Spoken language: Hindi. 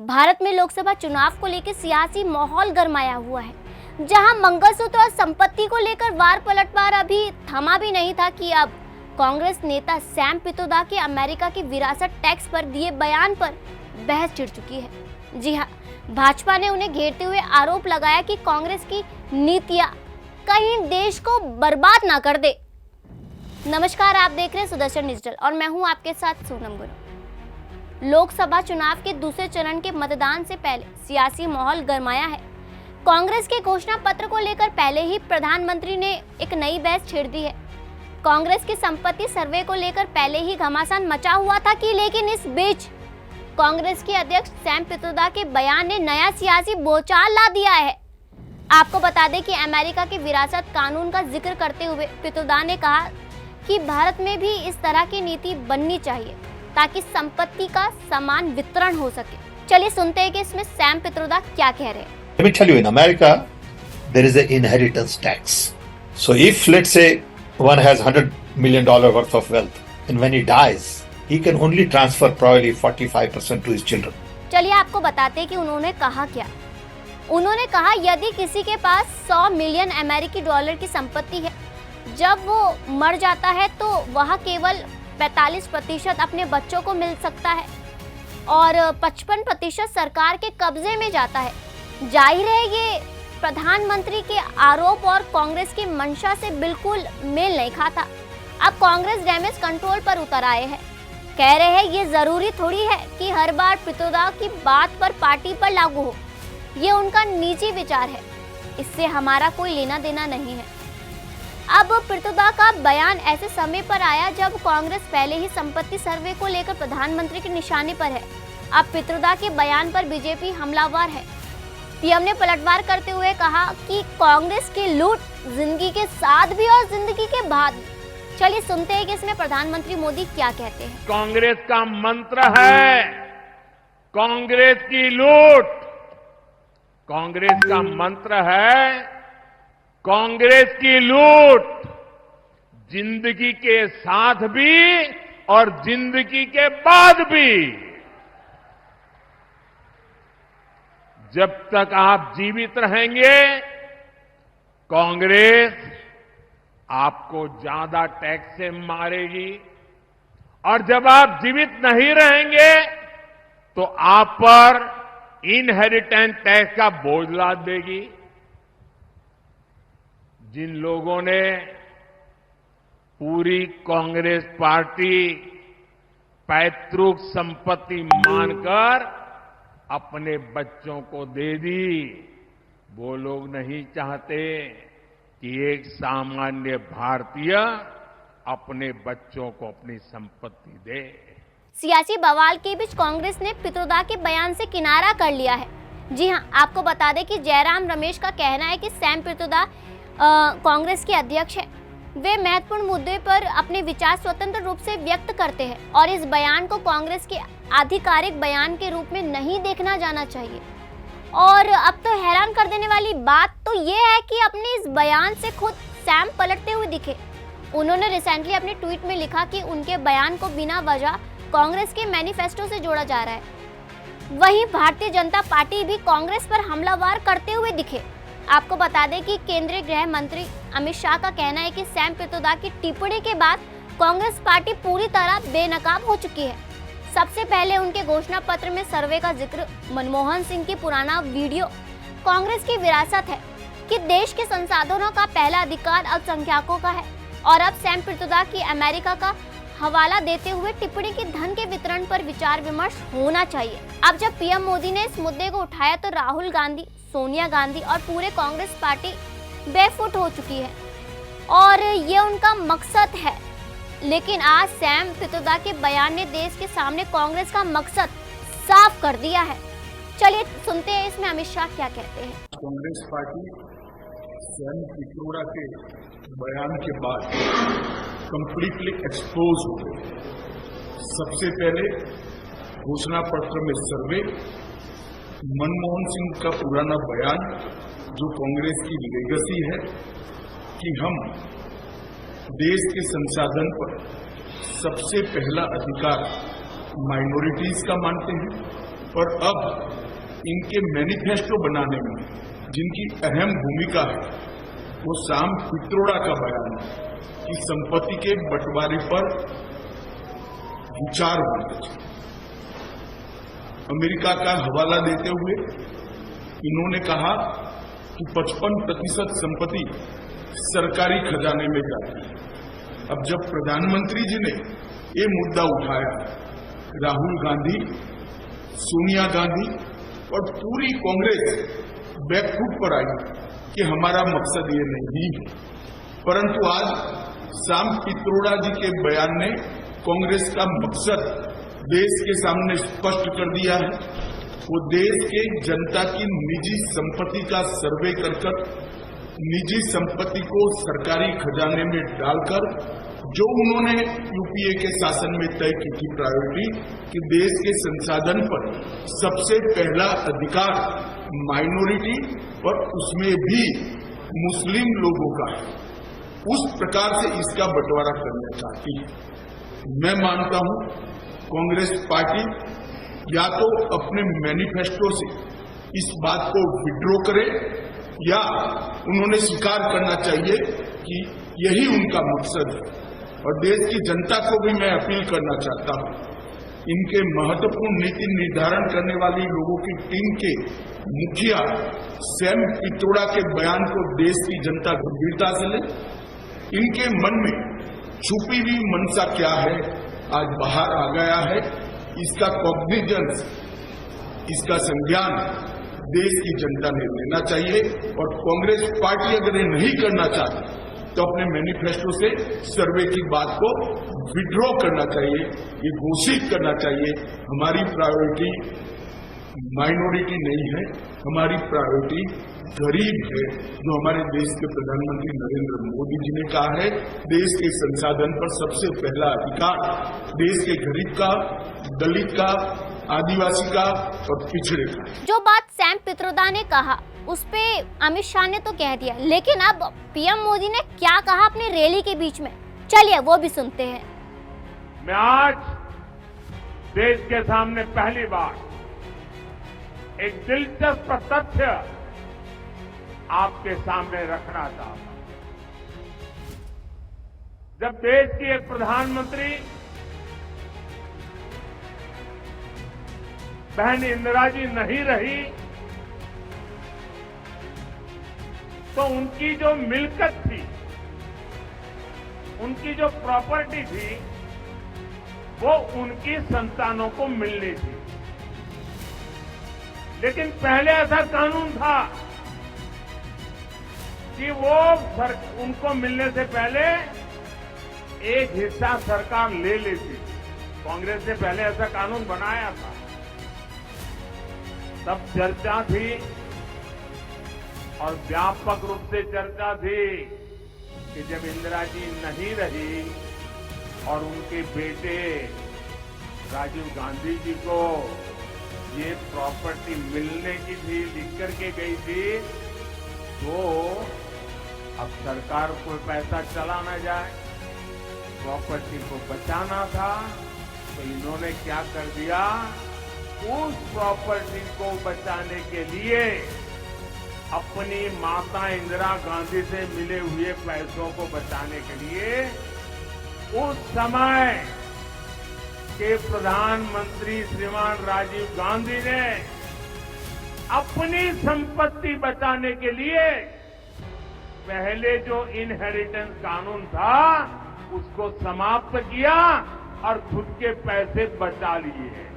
भारत में लोकसभा चुनाव को लेकर सियासी माहौल गरमाया हुआ है। जहां मंगलसूत्र और संपत्ति को लेकर वार पलटवार अभी थमा भी नहीं था कि अब कांग्रेस नेता सैम पित्रोदा के अमेरिका की विरासत टैक्स पर दिए बयान पर बहस छिड़ चुकी है। जी हां, भाजपा ने उन्हें घेरते हुए आरोप लगाया कि कांग्रेस की नीतियां कहीं देश को बर्बाद ना कर दे। नमस्कार, आप देख रहे हैं सुदर्शन डिजिटल और मैं हूं आपके साथ सोनम गुरु। लोकसभा चुनाव के दूसरे चरण के मतदान से पहले सियासी माहौल गरमाया है। कांग्रेस के घोषणा पत्र को लेकर पहले ही प्रधानमंत्री ने एक नई बहस छेड़ दी है। कांग्रेस की संपत्ति सर्वे को लेकर पहले ही घमासान मचा हुआ था लेकिन इस बीच कांग्रेस के अध्यक्ष सैम पित्रोदा के बयान ने नया सियासी बोलचाल ला दिया है। आपको बता दें कि अमेरिका के विरासत कानून का जिक्र करते हुए पित्रोदा ने कहा कि भारत में भी इस तरह की नीति बननी चाहिए ताकि संपत्ति का समान वितरण हो सके। चलिए सुनते हैं कि इसमें सैम पित्रोदा क्या कह रहे हैं। Let me tell you, in America, there is an inheritance tax. So if, let's say, one has $100 million worth of wealth, and when he dies, he can only transfer probably 45% to his children. चलिए आपको बताते हैं कि उन्होंने कहा क्या। उन्होंने कहा यदि किसी के पास 100 मिलियन अमेरिकी डॉलर की संपत्ति है, जब वो मर जाता है तो वह केवल 45% अपने बच्चों को मिल सकता है और 55% सरकार के कब्जे में जाता है। जाहिर है ये प्रधानमंत्री के आरोप और कांग्रेस की मंशा से बिल्कुल मेल नहीं खाता। अब कांग्रेस डैमेज कंट्रोल पर उतर आए हैं। कह रहे हैं ये जरूरी थोड़ी है कि हर बार पित्रोदा की बात पर पार्टी पर लागू हो। ये उनका निजी विचार है, इससे हमारा कोई लेना देना नहीं है। अब पित्रोदा का बयान ऐसे समय पर आया जब कांग्रेस पहले ही संपत्ति सर्वे को लेकर प्रधानमंत्री के निशाने पर है। अब पित्रोदा के बयान पर बीजेपी हमलावर है। पीएम ने पलटवार करते हुए कहा कि कांग्रेस की लूट जिंदगी के साथ भी और जिंदगी के बाद भी। चलिए सुनते हैं कि इसमें प्रधानमंत्री मोदी क्या कहते हैं। कांग्रेस का मंत्र है कांग्रेस की लूट। कांग्रेस का मंत्र है कांग्रेस की लूट, जिंदगी के साथ भी और जिंदगी के बाद भी। जब तक आप जीवित रहेंगे, कांग्रेस आपको ज्यादा टैक्स से मारेगी और जब आप जीवित नहीं रहेंगे तो आप पर इनहेरिटेंस टैक्स का बोझ लाद देगी। जिन लोगों ने पूरी कांग्रेस पार्टी पैतृक संपत्ति मानकर अपने बच्चों को दे दी, वो लोग नहीं चाहते कि एक सामान्य भारतीय अपने बच्चों को अपनी संपत्ति दे। सियासी बवाल के बीच कांग्रेस ने पित्रोदा के बयान से किनारा कर लिया है। जी हां, आपको बता दें कि जयराम रमेश का कहना है कि सैम पित्रोदा कांग्रेस के अध्यक्ष हैं। वे महत्वपूर्ण मुद्दे पर अपने विचार स्वतंत्र रूप से व्यक्त करते हैं और इस बयान को कांग्रेस के आधिकारिक बयान के रूप में नहीं देखना जाना चाहिए। और अब तो हैरान कर देने वाली बात तो ये है कि अपने इस बयान से खुद सैम पलटते हुए दिखे। उन्होंने रिसेंटली अपने ट्वीट में लिखा कि उनके बयान को बिना वजह कांग्रेस के मैनिफेस्टो से जोड़ा जा रहा है। वहीं भारतीय जनता पार्टी भी कांग्रेस पर हमलावर करते हुए दिखे। आपको बता दें कि केंद्रीय गृह मंत्री अमित शाह का कहना है कि सैम पित्रोदा की टिप्पणी के बाद कांग्रेस पार्टी पूरी तरह बेनकाब हो चुकी है। सबसे पहले उनके घोषणा पत्र में सर्वे का जिक्र, मनमोहन सिंह की पुराना वीडियो। कांग्रेस की विरासत है कि देश के संसाधनों का पहला अधिकार अल्पसंख्यकों का है और अब सैम पित्रोदा की अमेरिका का हवाला देते हुए टिप्पणी की धन के वितरण पर विचार विमर्श होना चाहिए। अब जब पीएम मोदी ने इस मुद्दे को उठाया तो राहुल गांधी, सोनिया गांधी और पूरे कांग्रेस पार्टी बेफुट हो चुकी है और ये उनका मकसद है। लेकिन आज सैम पित्रोदा के बयान ने देश के सामने कांग्रेस का मकसद साफ कर दिया है। चलिए सुनते हैं इसमें अमित शाह क्या कहते हैं। कांग्रेस पार्टी सैम पित्रोदा के बयान के बाद कंप्लीटली एक्सपोज हो गई। सबसे पहले घोषणा पत्र में सर्वे, मनमोहन सिंह का पुराना बयान जो कांग्रेस की लेगेसी है कि हम देश के संसाधन पर सबसे पहला अधिकार माइनॉरिटीज का मानते हैं और अब इनके मैनिफेस्टो बनाने में जिनकी अहम भूमिका है वो साम पित्रोड़ा का बयान है कि संपत्ति के बंटवारे पर विचार होना चाहिए। अमेरिका का हवाला देते हुए इन्होंने कहा कि 55% संपत्ति सरकारी खजाने में जाती है। अब जब प्रधानमंत्री जी ने ये मुद्दा उठाया, राहुल गांधी, सोनिया गांधी और पूरी कांग्रेस बैकफुट पर आई कि हमारा मकसद ये नहीं है। परंतु आज साम पित्रोड़ा जी के बयान ने कांग्रेस का मकसद देश के सामने स्पष्ट कर दिया है। वो देश के जनता की निजी संपत्ति का सर्वे कर निजी संपत्ति को सरकारी खजाने में डालकर जो उन्होंने यूपीए के शासन में तय की थी प्रायोरिटी कि देश के संसाधन पर सबसे पहला अधिकार माइनॉरिटी और उसमें भी मुस्लिम लोगों का है, उस प्रकार से इसका बंटवारा करना चाहती है। मैं मानता हूं कांग्रेस पार्टी या तो अपने मैनिफेस्टो से इस बात को विड्रॉ करे या उन्होंने स्वीकार करना चाहिए कि यही उनका मकसद है। और देश की जनता को भी मैं अपील करना चाहता हूं, इनके महत्वपूर्ण नीति निर्धारण करने वाली लोगों की टीम के मुखिया सैम पित्रोड़ा के बयान को देश की जनता गंभीरता से ले। इनके मन में छुपी हुई मंशा क्या है आज बाहर आ गया है। इसका कॉग्निजेंस, इसका संज्ञान देश की जनता ने लेना चाहिए। और कांग्रेस पार्टी अगर ये नहीं करना चाहती तो अपने मैनिफेस्टो से सर्वे की बात को विड्रॉ करना चाहिए, ये घोषित करना चाहिए हमारी प्रायोरिटी माइनॉरिटी नहीं है, हमारी प्रायोरिटी गरीब है, जो हमारे देश के प्रधानमंत्री नरेंद्र मोदी जी ने कहा है देश के संसाधन पर सबसे पहला अधिकार देश के गरीब का, दलित का, आदिवासी का और पिछड़े का। जो बात सैम पित्रोदा ने कहा उस पे अमित शाह ने तो कह दिया, लेकिन अब पीएम मोदी ने क्या कहा अपनी रैली के बीच में, चलिए वो भी सुनते हैं। मैं आज देश के सामने पहली बार एक दिलचस्प तथ्य आपके सामने रखना चाहता हूं। जब देश की एक प्रधानमंत्री बहन इंदिरा जी नहीं रही तो उनकी जो मिल्कत थी, उनकी जो प्रॉपर्टी थी, वो उनकी संतानों को मिलनी थी। लेकिन पहले ऐसा कानून था कि वो उनको मिलने से पहले एक हिस्सा सरकार ले लेती। कांग्रेस ने पहले ऐसा कानून बनाया था। तब चर्चा थी और व्यापक रूप से चर्चा थी कि जब इंदिरा जी नहीं रही और उनके बेटे राजीव गांधी जी को ये प्रॉपर्टी मिलने की थी, लिख करके गई थी, तो अब सरकार को पैसा चला ना जाए, प्रॉपर्टी को बचाना था, तो इन्होंने क्या कर दिया, उस प्रॉपर्टी को बचाने के लिए अपनी माता इंदिरा गांधी से मिले हुए पैसों को बचाने के लिए उस समय के प्रधानमंत्री श्रीमान राजीव गांधी ने अपनी संपत्ति बचाने के लिए पहले जो इनहेरिटेंस कानून था उसको समाप्त किया और खुद के पैसे बचा लिए।